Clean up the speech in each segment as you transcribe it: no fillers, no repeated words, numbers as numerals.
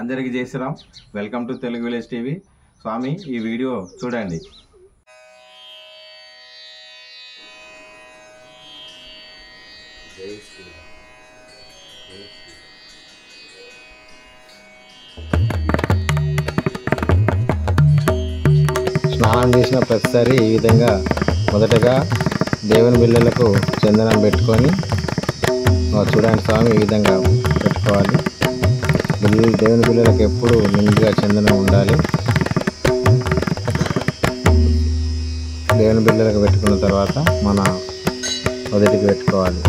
అందరికీ జై Shri Ram. Welcome to Telugu village TV. స్వామి ఈ వీడియో చూడండి. స్నానం చేసిన ప్రతిసారి ఈ విధంగా మొదటగా దేవుని బిళ్ళలకు చందనం పెట్టుకొని చూడండి స్వామి ఈ విధంగా పెట్టుకోవాలి. దేవుని బిళ్ళలకు ఎప్పుడు నిండుగా చందనం ఉండాలి. దేవుని బిళ్ళలకు పెట్టుకున్న తర్వాత మన మొదటికి పెట్టుకోవాలి.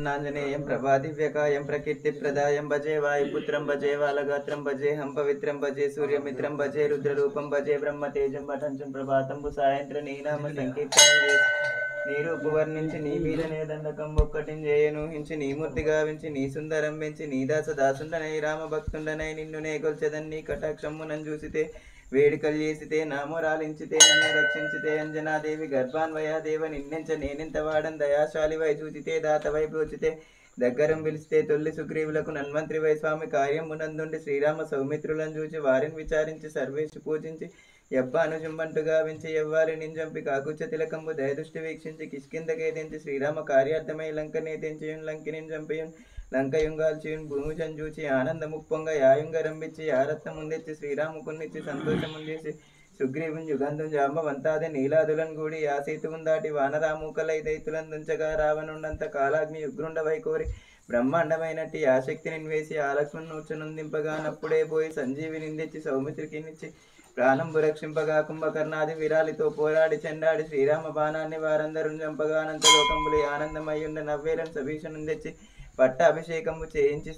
प्रसन्नाञ्जनेयं प्रभादिव्यकायं प्रकीर्तिप्रदायं भजे वायुपुत्रं भजे बालगात्रं भजेऽहं पवित्रं भजे सूर्यमित्रं भजे रुद्ररूपं भजे ब्रह्मतेजं पठञ्चं प्रभातं साయంత్ర నీ నామ సంకీర్తనం నీ రూపు వర్ణించి నీ మీద నే దండకం ఒక్కటిని చేయనుహించి నీ మూర్తి గావించి నీ సుందరం పెంచి నీ దాసుండనై రామ భక్తుండనై నిన్ను నే కొల్చెదన్ నీ కటాక్షమ్మునను చూసితే వేడుకలు చేసితే నామోరాలించితే నన్ను రక్షించితే అంజనాదేవి గర్భాన్వయాదేవ నిన్నెంచ నేనెంత వాడన్ దయాశాలివై చూచితే దాతవై బ్రోచితే దగ్గరం పిలిస్తే తొల్లి సుగ్రీవులకు నన్వంత్రివై స్వామి కార్యమునందుండి శ్రీరామ సౌమిత్రులను చూచి వారిని విచారించి సర్వేషు పూజించి యబ్బాను జుంబంటు గావించి ఎవ్వాలి నింజంపి కాకుచ్చ తిలకంబు దయదృష్టి వీక్షించి కిష్కిందకేదించి శ్రీరామ కార్యార్థమై లంకనేతించియున్ లంకిని జంపియున్ లంకయుంగాల్చియున్ భూమిజం చూచి ఆనందముప్పొంగ యాయుంగ రంభించి యారత్న ముందెచ్చి శ్రీరాముకున్నిచ్చి సంతోషముందేసి సుగ్రీవుని యుగంధం జాంబవంతాది నీలాదులను గూడి ఆ సేతువును దాటి వానరామూకలై దైతులను దుంచగా రావణుండంత కాలాగ్ని ఉగ్రుండ వైకోరి బ్రహ్మాండమైనట్టి ఆ శక్తిని వేసి ఆ లక్ష్మణ్ నూర్చనుందింపగానప్పుడే పోయి సంజీవిని తెచ్చి సౌమిత్రికినిచ్చి ప్రాణంబు రక్షింపగా కుంభకర్ణాది విరాలితో పోరాడి చెండాడి శ్రీరామ బాణాన్ని వారందరూ చంపగానంత లోకంబులి ఆనందమయ్యుండ నవ్వేలను సభీషణం తెచ్చి పట్టాభిషేకము చేయించి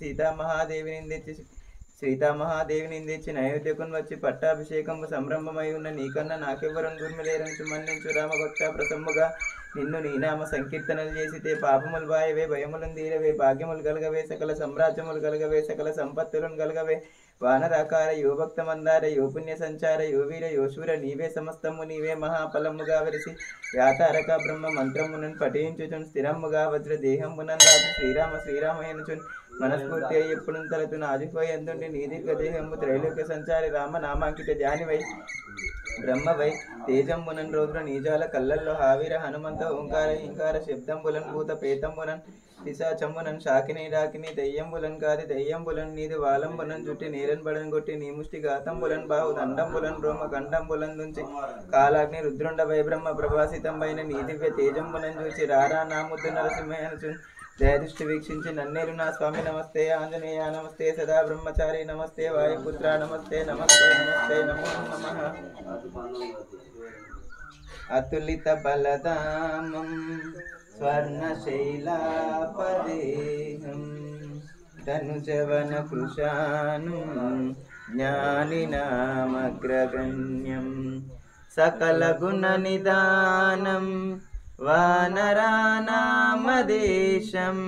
సీతామహాదేవిని తెచ్చి నైవేద్యకుని వచ్చి పట్టాభిషేకము సంరంభమై ఉన్న నీకన్నా నాకెవ్వరం గుర్మిలేరని మన్నించు రామభక్త ప్రసమ్ముగా నిన్ను నీనామ సంకీర్తనలు చేసితే పాపములు బాయవే భయములను తీరవే భాగ్యములు కలగవే సకల సామ్రాజ్యములు కలగవే సకల సంపత్తులను కలగవే వానరాకార యో భక్త మందార యో పుణ్య సంచార యో వీర యో శూర నీవే సమస్తము నీవే మహాఫలముగా వరిసి యాతారక బ్రహ్మ మంత్రమునను పఠించుచున్ స్థిరముగా వజ్ర దేహమునన్ రాజు శ్రీరామ శ్రీరామయనుచున్ మనస్ఫూర్తి ఎప్పుడు తలతు నాజుపై ఎందుండి నీ దీర్ఘ దేహము త్రైలోక్య సంచారి రామ నామాంకిత ధ్యానివై బ్రహ్మవై తేజంబునన్ రౌద్ర నీజాల కళ్ళల్లో హావీర హనుమంత ఓంకార హింకార శబ్దంబులన్ భూత పేతంబునన్ పిశాచంబునన్ శాకిని రాకిని దయ్యంబులన్ కాది దయ్యంబులన్ నీది వాలంబులన్ జుట్టి నీరన్ బడన్ కొట్టి నీ ముష్టి గాతంబులన్ బాహు దండంబులన్ రోమ కండంబులన్ నుంచి కాలాగ్ని రుద్రుండ వైబ్రహ్మ ప్రభాసితంబైన నీ దివ్య తేజంబునన్ చూచి రారా నా ముద్దు నరసింహను దయదృష్టి వీక్షించి నన్నేరు నా స్వామి నమస్తే ఆంజనేయ నమస్తే సదా బ్రహ్మచారి నమస్తే వాయుపుత్ర నమస్తే నమస్తే నమస్తే నమో నమః అతులిత బలదామం స్వర్ణశైలాపదేహం ధనుజవన కృశాను జ్ఞానినామగ్రగణ్యం సకల గుణ నిదానం వానరానామదేశం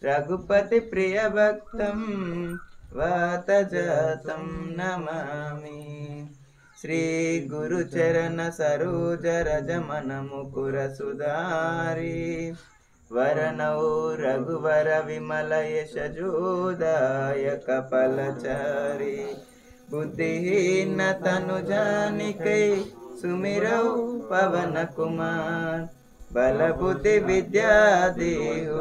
రఘుపతి ప్రియభక్తం వాతజాతం నమామి శ్రీ గురుచరణ సరోజ రజమన ముకుర సుధారి వరణౌ రఘువర విమల యశజోదాయక ఫలచారి బుద్ధిహీన తను జానికై సుమిరౌ పవన కుమార్ బల బుద్ధి విద్యా దేహు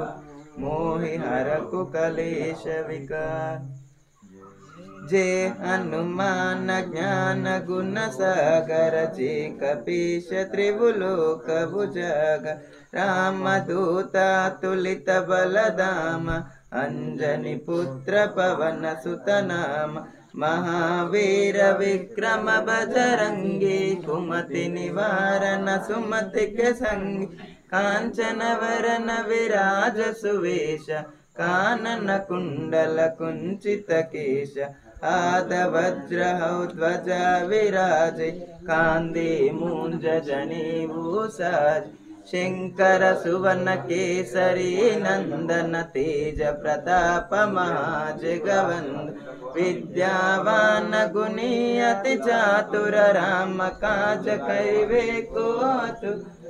మోహి హరకు కలేశ వికార్ జయ హనుమాన జ్ఞాన గుణ సాగర జే కపీశ త్రిభులోక భుజగ రామదూత తులిత బలదామ అంజని పుత్ర పవన సుతనామ महावीर विक्रम बजरंगी कुमति निवारण सुमति के संग कांचन वरन विराज सुवेश कानन कुंडल कुंचित केश आद वज्र ध्वज विराज कांदे मूंज जनेऊसाज शंकर सुवन केसरी नंदन तेज प्रताप महाजगवंद विद्यावान गुणी अति चातुर राम काज करिवे को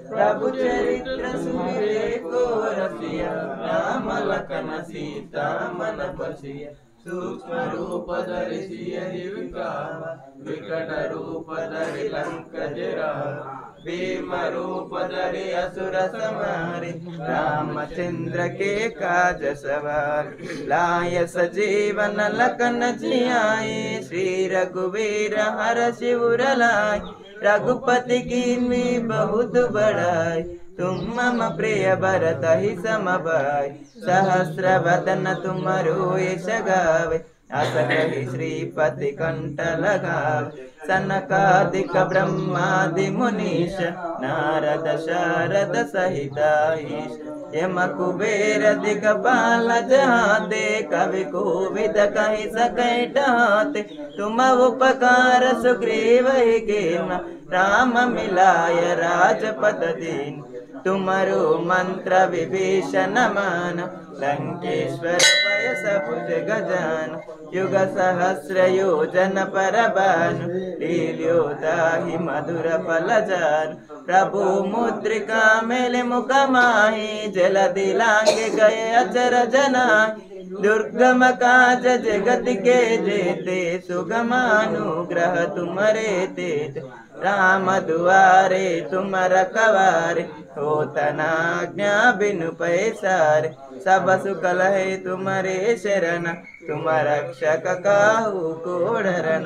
प्रभु चरित्र सुमिरे को रसिया राम लखन सीता मन बसिया सूक्ष्म रूप धरि सिय दिविकावा विकट रूप धरि लंक जरावा भीम रूप धरि असुर संहारे रामचंद्र के काज सवार लाय सजीवन लखन जियाए श्री रघुवीर हरषि उर लाए रघुपति कीन्ही बहुत बड़ाई तुम मम प्रिय भरत ही सम भाई सहस्र वदन तुमरो यश गावे अस कहि श्रीपति कंठ लगावे सनकादिक ब्रह्मादि मुनीश नारद शारद सहित ईश यम कुबेर दिगपाल जहाते कवि कोविद कहि सकै टहाते तुम उपकार सुग्रीव ही कीन राम मिलाय राजपद दीन तुमरो मंत्र विभीषण मान लंकेश्वर भय सबुज गजान युग सहस्र योजन पर भानु लील्यो ताहि मधुर फल जान प्रभु मुद्रिका मेल मुख माहि जलधि लांघि गए अचर जनाहि दुर्गम काज जगत के जेते सुगमानुग्रह तुमरे तेज राम दुआरे तुम रखवारे होत न आज्ञा बिनु पैसारे सब सुख लहे तुम्हारे शरण तुम रक्षक काहू को डरन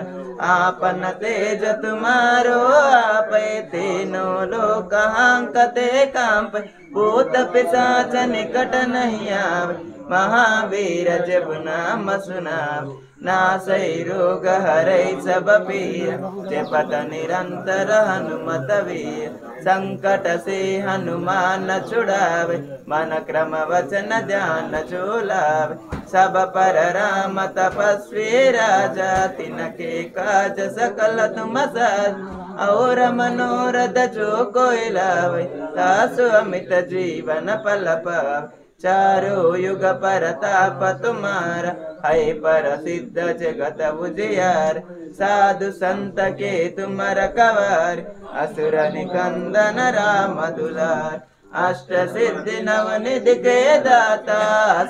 आपन तेज तुम्हारो आपै तीनों लोक हांकते कांप भूत पिशाच निकट नहीं आवे महावीर जब नाम सुनावे नासै रोग हरै सब पीर जपत निरंतर हनुमत वीर संकट से हनुमान छुड़ावे मन क्रम वचन ध्यान जो लावे सब पर राम तपस्वी राजा तिनके काज सकल तुम साज और मनोरथ जो कोई लावे तासु अमित जीवन पल पावे चारों युग परताप तुम्हारा है प्रसिद्ध जगत उजियार साधु संत के तुम रखवार असुर निकंदन राम दुलार अष्ट सिद्धि नवनिधि के दाता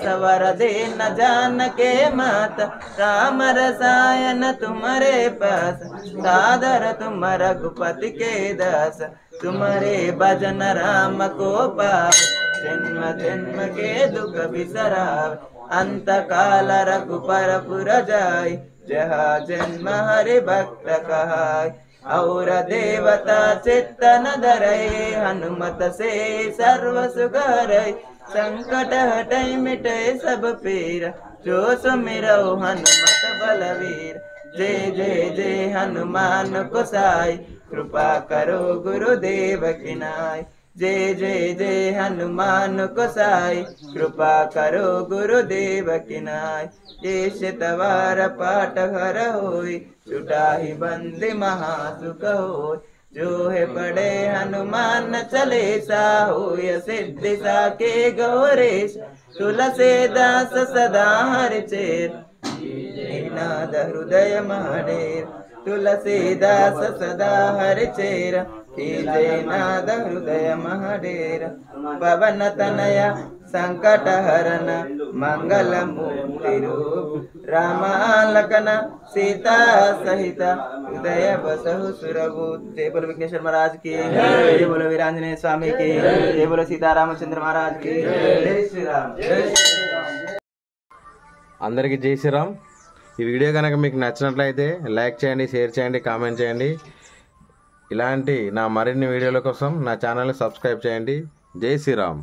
सवर दीन जान के माता राम रसायन तुम्हारे पास सादर तुम रघुपति के दास तुम्हारे भजन राम को पावे जन्म जन्म के दुख बिसरावे अंत काल रघुपर पुर जाय जहाँ जन्म हरि भक्त कहाय और देवता चित्तन धरय हनुमत से सर्व सुख हरय संकट हटय मिटय सब पीर जो सुमिरौ हनुमत बलवीर जय जय जय हनुमान गोसाई कृपा करो गुरुदेव की नाय जय जय जय हनुमान गोसाई कृपा करो गुरुदेव की नाय ये शतवार पाठ हर होय छुटाहि बंदी महासुख होय जो है पढ़े हनुमान चालीसा होय सिद्धि साके गौरीश तुलसीदास सदा हरिचेर नाद हृदय महादेव तुलसीदास सदा हरिचेर जय नाद हृदय महादेव पवन तनया संकट हरन मंगल मूर्ति रूप रामा लखन सीता सहित हृदय बसहु सुरभूत जय बोलो विघ्नेश्वर महाराज की जय बोलो वीरांजनेय स्वामी की जय बोलो सीता रामचंद्र महाराज की जय श्री राम जय श्री राम। అందరికీ జై శ్రీరామ్। ఈ వీడియో కనుక మీకు నచ్చినట్లయితే లైక్ చేయండి, షేర్ చేయండి, కామెంట్ చేయండి। ఇలాంటి నా మరిన్ని వీడియోల కోసం నా ఛానల్ని సబ్స్క్రైబ్ చేయండి। జై శ్రీరామ్।